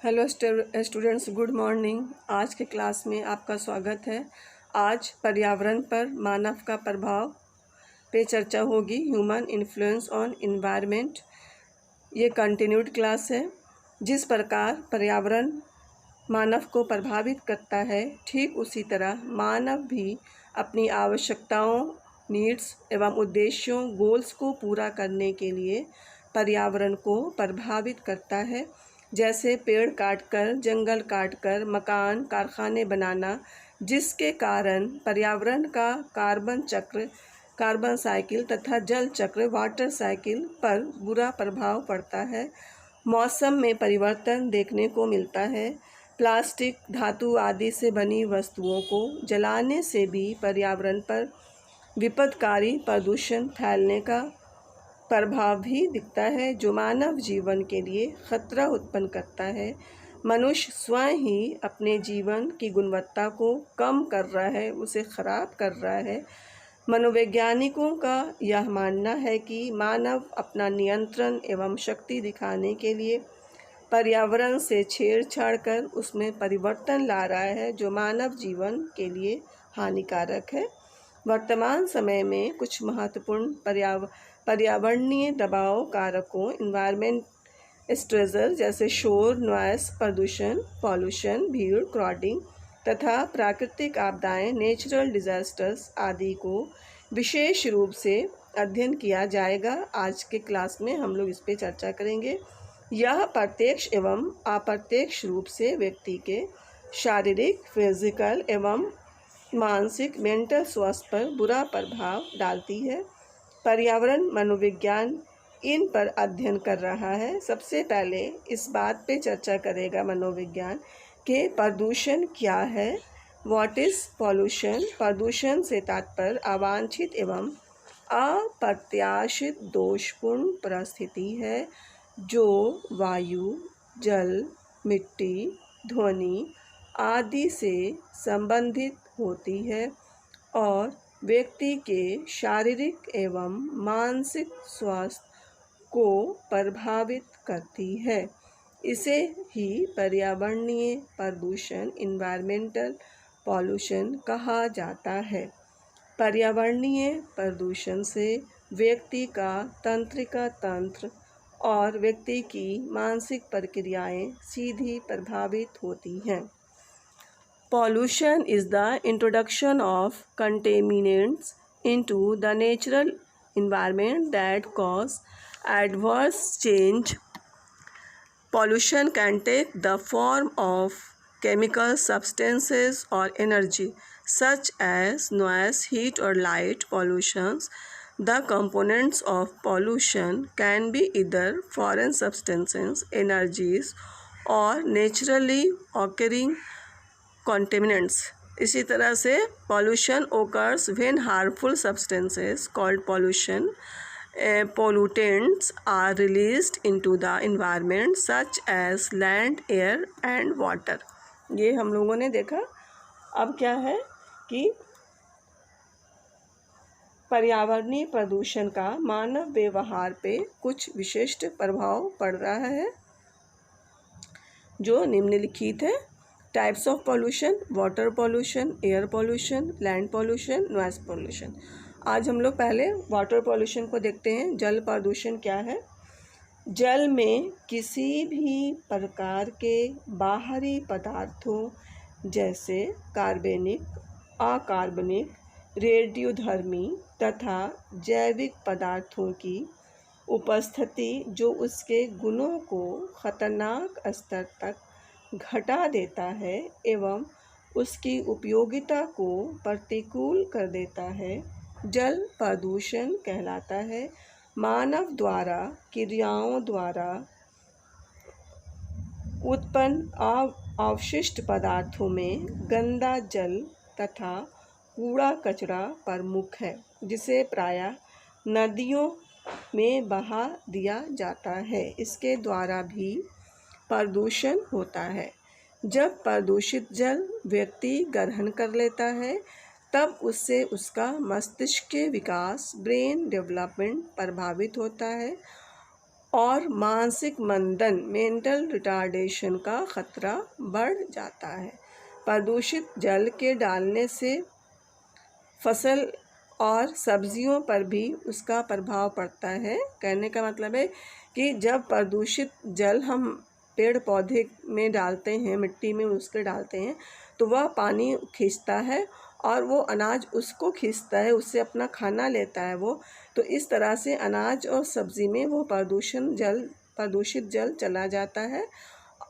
Hello students, good morning. आज के class में आपका स्वागत है। आज पर्यावरण पर मानव का प्रभाव पे चर्चा होगी। Human influence on environment. ये कंटिन्यूड क्लास है। जिस प्रकार पर्यावरण मानव को प्रभावित करता है, ठीक उसी तरह मानव भी अपनी आवश्यकताओं, नीड्स एवं उद्देश्यों, गोल्स को पूरा करने के लिए पर्यावरण को प्रभावित करता है। जैसे पेड़ काटकर, जंगल काटकर मकान, कारखाने बनाना, जिसके कारण पर्यावरण का कार्बन साइकिल तथा जल चक्र वाटर साइकिल पर बुरा प्रभाव पड़ता है। मौसम में परिवर्तन देखने को मिलता है। प्लास्टिक, धातु आदि से बनी वस्तुओं को जलाने से भी पर्यावरण पर विपदकारी प्रदूषण फैलने का प्रभाव भी दिखता है, जो मानव जीवन के लिए खतरा उत्पन्न करता है। मनुष्य स्वयं ही अपने जीवन की गुणवत्ता को कम कर रहा है, उसे खराब कर रहा है। मनोवैज्ञानिकों का यह मानना है कि मानव अपना नियंत्रण एवं शक्ति दिखाने के लिए पर्यावरण से छेड़छाड़ कर उसमें परिवर्तन ला रहा है, जो मानव जीवन के लिए हानिकारक है। वर्तमान समय में कुछ महत्वपूर्ण पर्यावरणीय दबाव कारकों, इन्वायरमेंट स्ट्रेसर जैसे शोर, नॉइस, प्रदूषण, पॉल्यूशन, भीड़, क्राउडिंग तथा प्राकृतिक आपदाएं, नेचुरल डिजास्टर्स आदि को विशेष रूप से अध्ययन किया जाएगा। आज के क्लास में हम लोग इस पे चर्चा करेंगे। यह प्रत्यक्ष एवं अप्रत्यक्ष रूप से व्यक्ति के शारीरिक, फिजिकल एवं मानसिक, मेंटल स्वास्थ्य पर बुरा प्रभाव डालती है। पर्यावरण मनोविज्ञान इन पर अध्ययन कर रहा है। सबसे पहले इस बात पे चर्चा करेगा मनोविज्ञान कि प्रदूषण क्या है। What is pollution? प्रदूषण से तात्पर्य अवांछित एवं अप्रत्याशित दोषपूर्ण परिस्थिति है, जो वायु, जल, मिट्टी, ध्वनि आदि से संबंधित होती है और व्यक्ति के शारीरिक एवं मानसिक स्वास्थ्य को प्रभावित करती है। इसे ही पर्यावरणीय प्रदूषण, इन्वायरमेंटल पॉल्यूशन कहा जाता है। पर्यावरणीय प्रदूषण से व्यक्ति का तंत्रिका तंत्र और व्यक्ति की मानसिक प्रक्रियाएं सीधी प्रभावित होती हैं। Pollution is the introduction of contaminants into the natural environment that cause adverse change. Pollution can take the form of chemical substances or energy, such as noise, heat or light pollutions. The components of pollution can be either foreign substances, energies or naturally occurring contaminants. इसी तरह से pollution occurs when harmful substances called pollutants are released into the environment such as land, air and water. ये हम लोगों ने देखा। अब क्या है कि पर्यावरणीय प्रदूषण का मानव व्यवहार पे कुछ विशिष्ट प्रभाव पड़ रहा है, जो निम्नलिखित है। Types of pollution: water pollution, air pollution, land pollution, noise pollution. आज हम लोग पहले वाटर पॉल्यूशन को देखते हैं। जल प्रदूषण क्या है? जल में किसी भी प्रकार के बाहरी पदार्थों जैसे कार्बनिक, अकार्बनिक, रेडियोधर्मी तथा जैविक पदार्थों की उपस्थिति, जो उसके गुणों को खतरनाक स्तर तक घटा देता है एवं उसकी उपयोगिता को प्रतिकूल कर देता है, जल प्रदूषण कहलाता है। मानव द्वारा क्रियाओं द्वारा उत्पन्न अवशिष्ट पदार्थों में गंदा जल तथा कूड़ा कचरा प्रमुख है, जिसे प्रायः नदियों में बहा दिया जाता है। इसके द्वारा भी प्रदूषण होता है। जब प्रदूषित जल व्यक्ति ग्रहण कर लेता है, तब उससे उसका मस्तिष्क के विकास, ब्रेन डेवलपमेंट प्रभावित होता है और मानसिक मंदन मेंटल रिटार्डेशन का खतरा बढ़ जाता है। प्रदूषित जल के डालने से फसल और सब्जियों पर भी उसका प्रभाव पड़ता है। कहने का मतलब है कि जब प्रदूषित जल हम पेड़ पौधे में डालते हैं, मिट्टी में उसके डालते हैं, तो वह पानी खींचता है और वो अनाज उसको खींचता है, उससे अपना खाना लेता है वो। तो इस तरह से अनाज और सब्ज़ी में वो प्रदूषित जल चला जाता है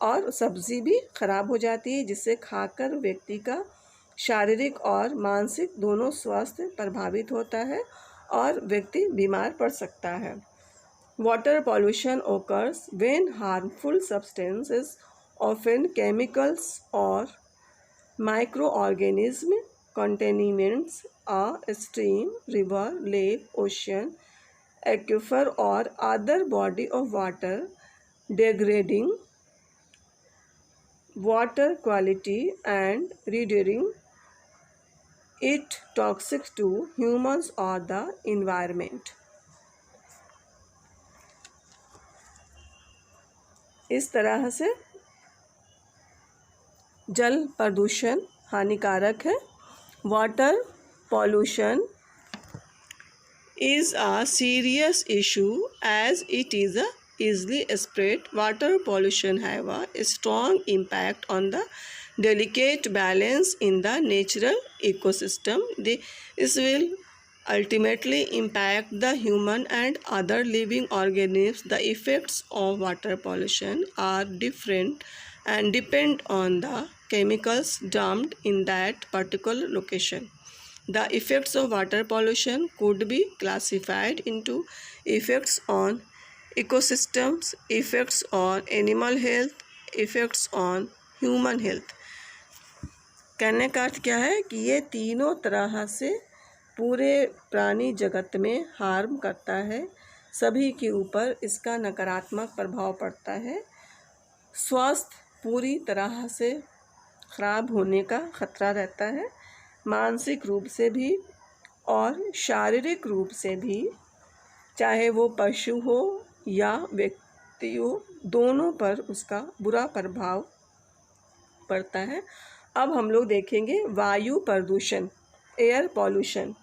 और सब्ज़ी भी खराब हो जाती है, जिससे खाकर व्यक्ति का शारीरिक और मानसिक दोनों स्वास्थ्य प्रभावित होता है और व्यक्ति बीमार पड़ सकता है। Water pollution occurs when harmful substances, often chemicals or microorganisms, contaminants a stream, river, lake, ocean, aquifer or other body of water, degrading water quality and rendering it toxic to humans or the environment. इस तरह से जल प्रदूषण हानिकारक है। Water pollution is a serious issue as it is a easily spread. Water pollution have a strong impact on the delicate balance in the natural ecosystem. This will ultimately impact the human and other living organisms. The effects of water pollution are different and depend on the chemicals dumped in that particular location. The effects of water pollution could be classified into effects on ecosystems, effects on animal health, effects on human health. कहने का अर्थ क्या है कि ये तीनों तरह से पूरे प्राणी जगत में हार्म करता है, सभी के ऊपर इसका नकारात्मक प्रभाव पड़ता है। स्वास्थ्य पूरी तरह से खराब होने का खतरा रहता है, मानसिक रूप से भी और शारीरिक रूप से भी, चाहे वो पशु हो या व्यक्ति हो, दोनों पर उसका बुरा प्रभाव पड़ता है। अब हम लोग देखेंगे वायु प्रदूषण, एयर पॉल्यूशन।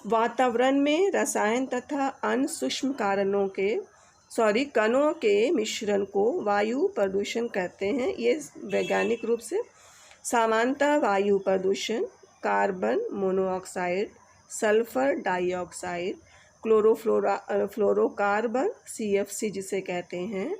वातावरण में रसायन तथा अन्य सूक्ष्म कणों के मिश्रण को वायु प्रदूषण कहते हैं। ये वैज्ञानिक रूप से सामान्यतः वायु प्रदूषण carbon monoxide, sulphur dioxide, fluorocarbon CFC जिसे कहते हैं,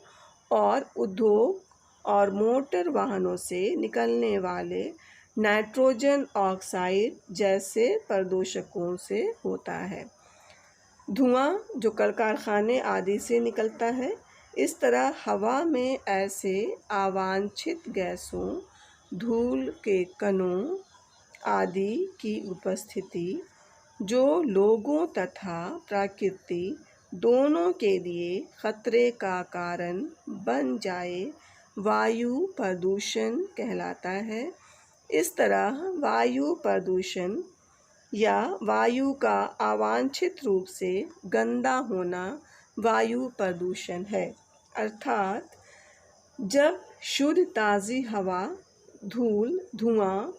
और उद्योग और मोटर वाहनों से निकलने वाले नाइट्रोजन ऑक्साइड जैसे प्रदूषकों से होता है। धुआं जो कल कारखाने आदि से निकलता है। इस तरह हवा में ऐसे अवांछित गैसों, धूल के कणों आदि की उपस्थिति जो लोगों तथा प्रकृति दोनों के लिए खतरे का कारण बन जाए, वायु प्रदूषण कहलाता है। इस तरह वायु प्रदूषण या वायु का अवांछित रूप से गंदा होना वायु प्रदूषण है। अर्थात जब शुद्ध ताज़ी हवा, धूल, धुआं,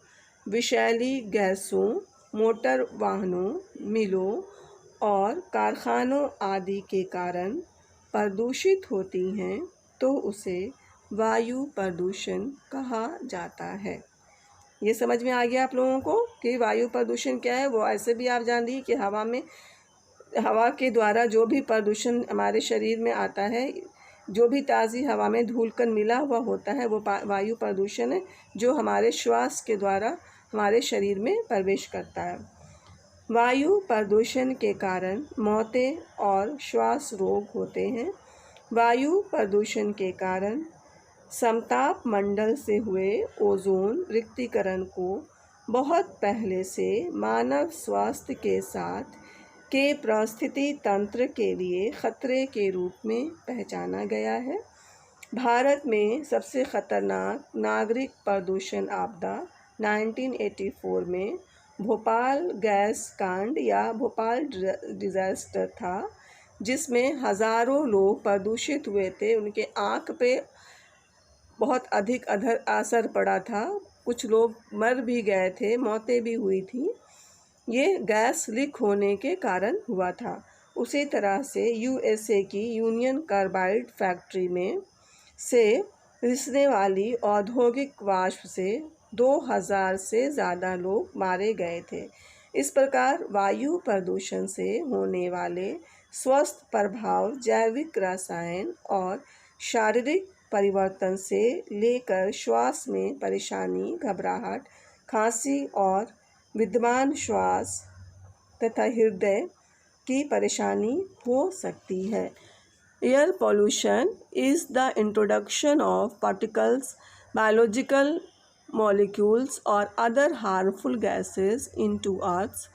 विषैली गैसों, मोटर वाहनों, मिलों और कारखानों आदि के कारण प्रदूषित होती हैं, तो उसे वायु प्रदूषण कहा जाता है। ये समझ में आ गया आप लोगों को कि वायु प्रदूषण क्या है। वो ऐसे भी आप जान लीजिए कि हवा के द्वारा जो भी प्रदूषण हमारे शरीर में आता है, जो भी ताज़ी हवा में धूल कण मिला हुआ होता है, वो वायु प्रदूषण है, जो हमारे श्वास के द्वारा हमारे शरीर में प्रवेश करता है। वायु प्रदूषण के कारण मौतें और श्वास रोग होते हैं। वायु प्रदूषण के कारण समताप मंडल से हुए ओजोन रिक्तीकरण को बहुत पहले से मानव स्वास्थ्य के साथ के पारिस्थितिकी तंत्र के लिए खतरे के रूप में पहचाना गया है। भारत में सबसे खतरनाक नागरिक प्रदूषण आपदा 1984 में भोपाल गैस कांड या भोपाल डिजास्टर था, जिसमें हज़ारों लोग प्रदूषित हुए थे। उनके आँख पे बहुत अधिक असर पड़ा था, कुछ लोग मर भी गए थे, मौतें भी हुई थी। ये गैस लीक होने के कारण हुआ था। उसी तरह से यूएसए की यूनियन कार्बाइड फैक्ट्री में से रिसने वाली औद्योगिक वाष्प से 2000 से ज़्यादा लोग मारे गए थे। इस प्रकार वायु प्रदूषण से होने वाले स्वस्थ प्रभाव जैविक, रसायन और शारीरिक परिवर्तन से लेकर श्वास में परेशानी, घबराहट, खांसी और विद्यमान श्वास तथा हृदय की परेशानी हो सकती है। Air pollution is the introduction of particles, biological molecules or other harmful gases into Earth's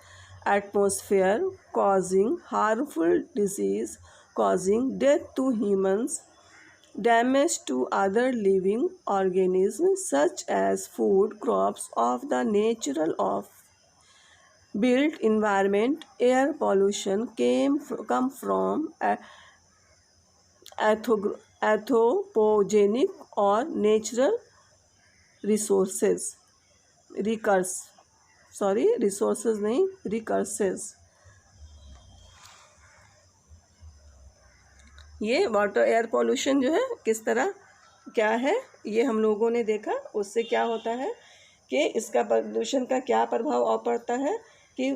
atmosphere, causing harmful disease, causing death to humans, damage to other living organisms such as food crops of the natural of built environment. Air pollution come from anthropogenic or natural resources recourses. ये water air pollution जो है किस तरह क्या है, ये हम लोगों ने देखा। उससे क्या होता है कि इसका प्रदूषण का क्या प्रभाव पड़ता है कि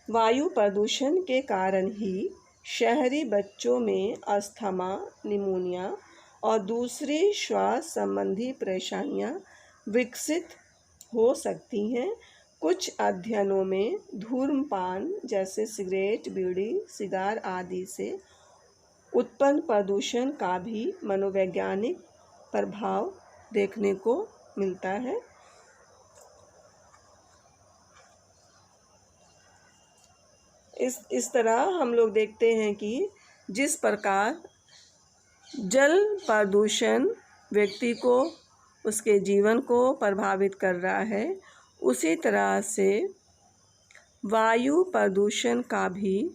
वायु प्रदूषण के कारण ही शहरी बच्चों में अस्थमा, निमोनिया और दूसरी श्वास संबंधी परेशानियां विकसित हो सकती हैं। कुछ अध्ययनों में धूम्रपान जैसे सिगरेट, बीड़ी, सिगार आदि से उत्पन्न प्रदूषण का भी मनोवैज्ञानिक प्रभाव देखने को मिलता है। इस तरह हम लोग देखते हैं कि जिस प्रकार जल प्रदूषण व्यक्ति को, उसके जीवन को प्रभावित कर रहा है, उसी तरह से वायु प्रदूषण का भी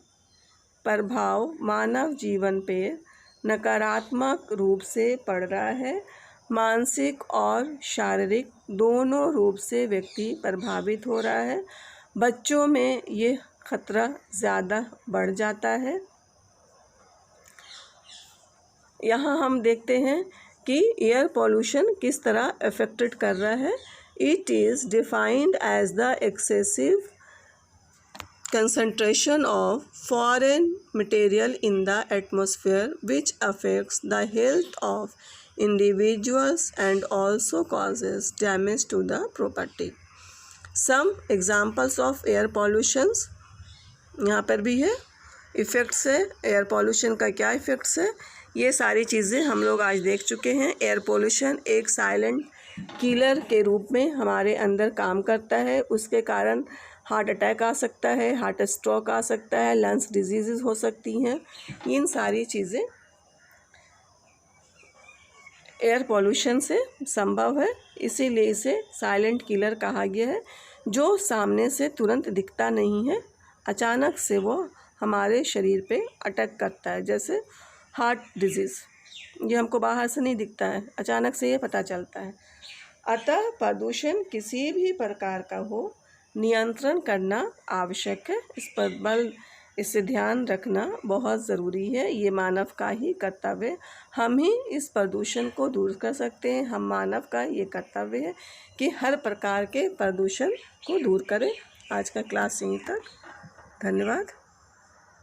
प्रभाव मानव जीवन पे नकारात्मक रूप से पड़ रहा है। मानसिक और शारीरिक दोनों रूप से व्यक्ति प्रभावित हो रहा है। बच्चों में ये खतरा ज़्यादा बढ़ जाता है। यहाँ हम देखते हैं कि एयर पॉल्यूशन किस तरह अफेक्टेड कर रहा है। It is defined as the excessive concentration of foreign material in the atmosphere which affects the health of individuals and also causes damage to the property. Some examples of air pollutions यहाँ पर भी है। Effects है air pollution का, क्या effects है, ये सारी चीज़ें हम लोग आज देख चुके हैं। एयर पॉल्यूशन एक साइलेंट किलर के रूप में हमारे अंदर काम करता है। उसके कारण हार्ट अटैक आ सकता है, हार्ट स्ट्रोक आ सकता है, लंग्स डिजीज़ हो सकती हैं। इन सारी चीज़ें एयर पॉल्यूशन से संभव है, इसीलिए इसे साइलेंट किलर कहा गया है। जो सामने से तुरंत दिखता नहीं है, अचानक से वो हमारे शरीर पे अटैक करता है। जैसे हार्ट डिजीज़, ये हमको बाहर से नहीं दिखता है, अचानक से ये पता चलता है। अतः प्रदूषण किसी भी प्रकार का हो, नियंत्रण करना आवश्यक है। इस पर इससे ध्यान रखना बहुत ज़रूरी है। ये मानव का ही कर्तव्य, हम ही इस प्रदूषण को दूर कर सकते हैं। हम मानव का ये कर्तव्य है कि हर प्रकार के प्रदूषण को दूर करें। आज का क्लास यहीं तक। धन्यवाद।